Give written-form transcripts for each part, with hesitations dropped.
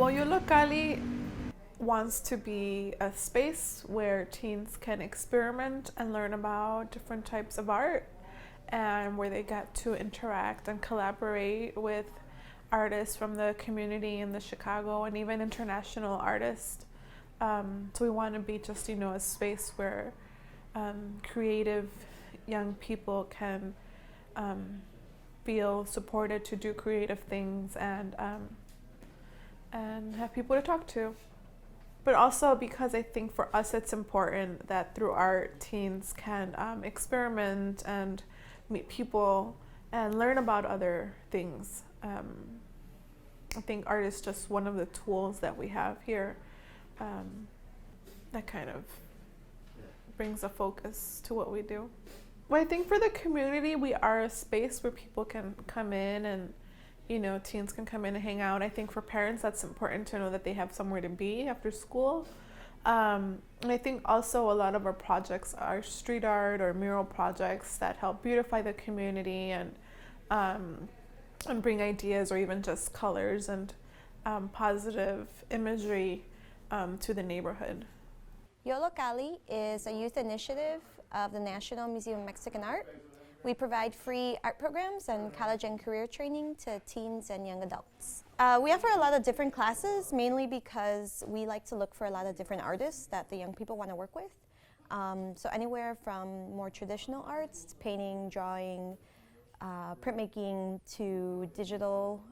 Well, Yollocalli wants to be a space where teens can experiment and learn about different types of art, and where they get to interact and collaborate with artists from the community in the Chicago and even international artists. So we want to be just, a space where creative young people can feel supported to do creative things and have people to talk to. But also because I think for us it's important that through art teens can experiment and meet people and learn about other things. I think art is just one of the tools that we have here that kind of brings a focus to what we do. Well, I think for the community, we are a space where people can come in and, teens can come in and hang out. I think for parents, that's important to know that they have somewhere to be after school. And I think also a lot of our projects are street art or mural projects that help beautify the community and bring ideas or even just colors and positive imagery to the neighborhood. Yollocalli is a youth initiative of the National Museum of Mexican Art. We provide free art programs and college and career training to teens and young adults. We offer a lot of different classes, mainly because we like to look for a lot of different artists that the young people want to work with. So anywhere from more traditional arts, painting, drawing, printmaking, to digital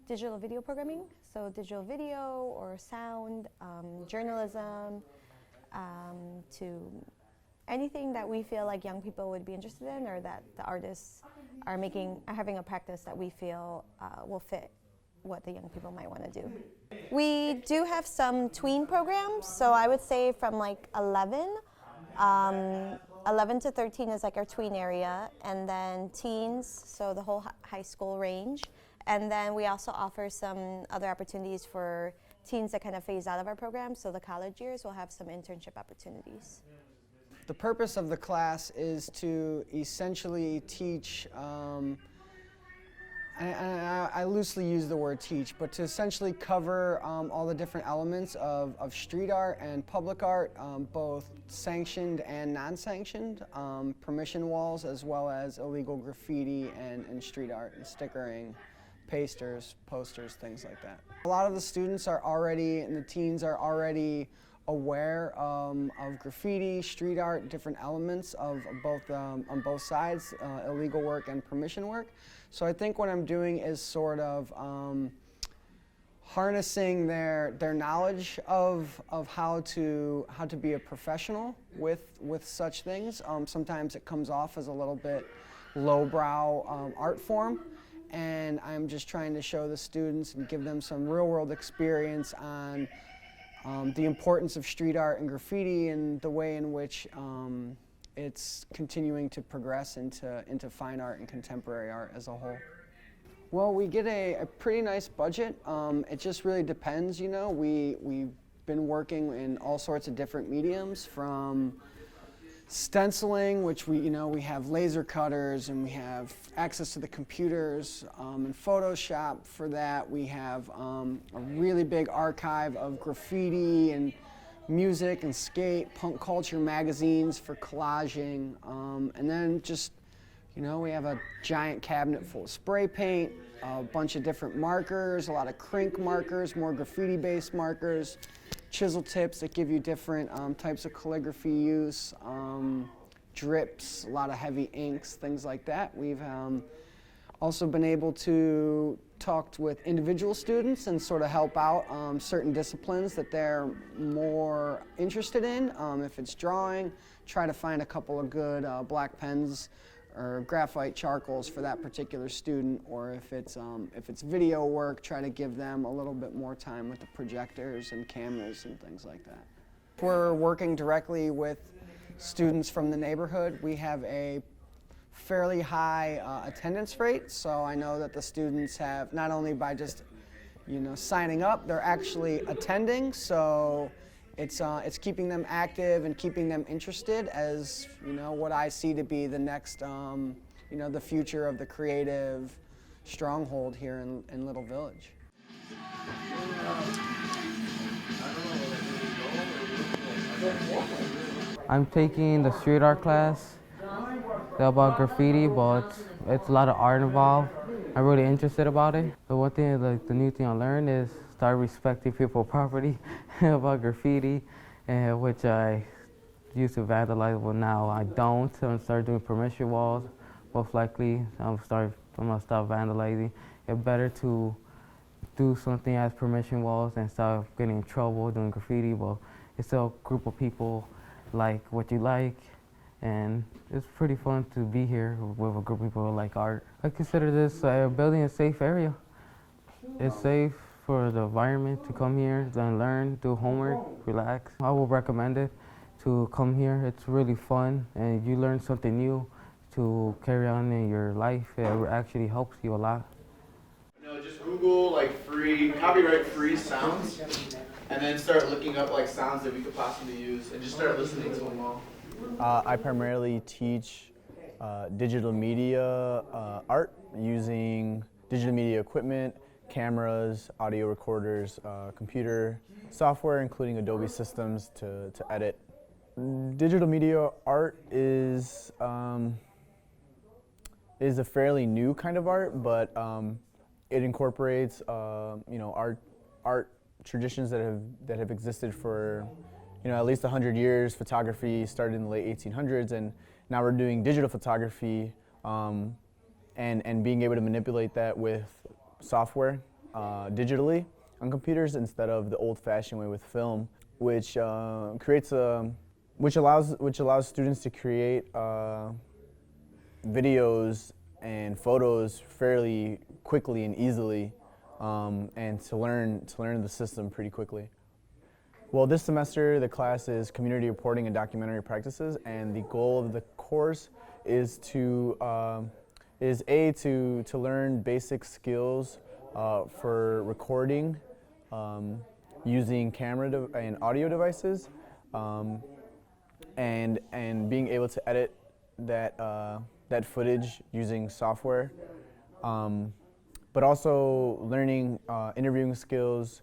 video programming, so digital video or sound, journalism, to anything that we feel like young people would be interested in, or that the artists are having a practice that we feel will fit what the young people might want to do. We do have some tween programs, so I would say from like 11 to 13 is like our tween area, and then teens, so the whole high school range. And then we also offer some other opportunities for teens that kind of phase out of our program, so the college years will have some internship opportunities. The purpose of the class is to essentially teach, I loosely use the word teach, but to essentially cover all the different elements of street art and public art, both sanctioned and non-sanctioned, permission walls, as well as illegal graffiti and street art and stickering, pasters, posters, things like that. A lot of the students are already, and the teens are already aware of graffiti, street art, different elements of both on both sides, illegal work and permission work. So I think what I'm doing is sort of harnessing their knowledge of how to be a professional with such things. Sometimes it comes off as a little bit lowbrow art form, and I'm just trying to show the students and give them some real-world experience on the importance of street art and graffiti and the way in which it's continuing to progress into fine art and contemporary art as a whole. Well, we get a pretty nice budget. It just really depends, We've been working in all sorts of different mediums, from stenciling, which we have laser cutters and we have access to the computers, and Photoshop for that. We have a really big archive of graffiti and music and skate, punk culture magazines for collaging, and then just, we have a giant cabinet full of spray paint, a bunch of different markers, a lot of crink markers, more graffiti-based markers, chisel tips that give you different types of calligraphy use, drips, a lot of heavy inks, things like that. We've also been able to talk with individual students and sort of help out certain disciplines that they're more interested in. If it's drawing, try to find a couple of good black pens or graphite charcoals for that particular student, or if it's video work, try to give them a little bit more time with the projectors and cameras and things like that. We're working directly with students from the neighborhood. We have a fairly high attendance rate, so I know that the students have, not only by just signing up, they're actually attending, so it's keeping them active and keeping them interested as, what I see to be the next, the future of the creative stronghold here in Little Village. I'm taking the street art class. They're about graffiti, but it's a lot of art involved. I'm really interested about it. The one thing, the new thing I learned is start respecting people's property about graffiti, and which I used to vandalize, but now I don't. I'm gonna start doing permission walls. Most likely, I'm gonna stop vandalizing. It's better to do something as permission walls and stop getting in trouble doing graffiti, but it's still a group of people like what you like, and it's pretty fun to be here with a group of people who like art. I consider this building a safe area. It's safe for the environment to come here, then learn, do homework, relax. I would recommend it to come here. It's really fun, and you learn something new to carry on in your life. It actually helps you a lot. No, just Google like free, copyright-free sounds, and then start looking up like sounds that we could possibly use, and just start listening to them all. I primarily teach digital media art using digital media equipment, cameras, audio recorders, computer software, including Adobe systems to edit. Digital media art is a fairly new kind of art, but it incorporates art traditions that have existed for at least 100 years. Photography started in the late 1800s, and now we're doing digital photography and being able to manipulate that with software digitally on computers instead of the old-fashioned way with film, which allows students to create videos and photos fairly quickly and easily, and to learn the system pretty quickly. Well, this semester the class is community reporting and documentary practices, and the goal of the course is to learn basic skills for recording using camera and audio devices, and being able to edit that footage using software, but also learning interviewing skills,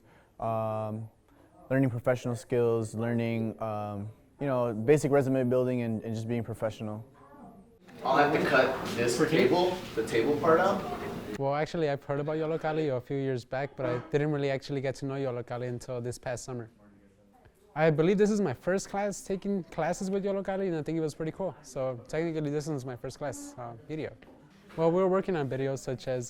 learning professional skills, learning basic resume building, and just being professional. I'll have to cut this the table part out. Well, actually, I've heard about Yollocalli a few years back, but I didn't really actually get to know Yollocalli until this past summer. I believe this is my first class taking classes with Yollocalli, and I think it was pretty cool. So technically, this is my first class video. Well, we're working on videos such as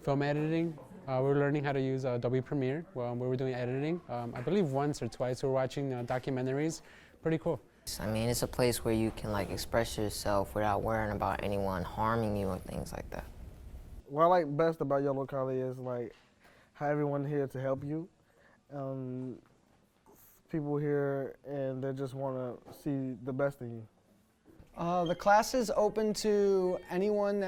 film editing. We're learning how to use Adobe Premiere where we're doing editing. I believe once or twice we're watching documentaries. Pretty cool. I mean, it's a place where you can express yourself without worrying about anyone harming you or things like that. What I like best about Yollocalli is how everyone here to help you. People here and they just want to see the best in you. The class is open to anyone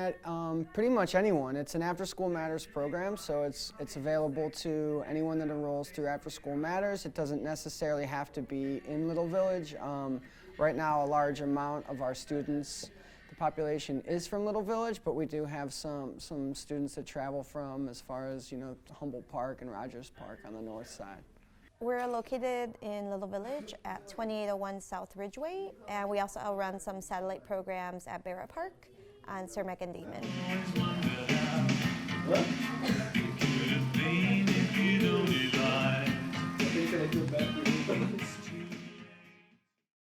pretty much anyone. It's an After School Matters program, so it's available to anyone that enrolls through After School Matters. It doesn't necessarily have to be in Little Village. Right now, a large amount of our students, the population is from Little Village, but we do have some students that travel from as far as Humboldt Park and Rogers Park on the north side. We're located in Little Village at 2801 South Ridgeway, and we also run some satellite programs at Barrett Park and Sir Mac and Damon.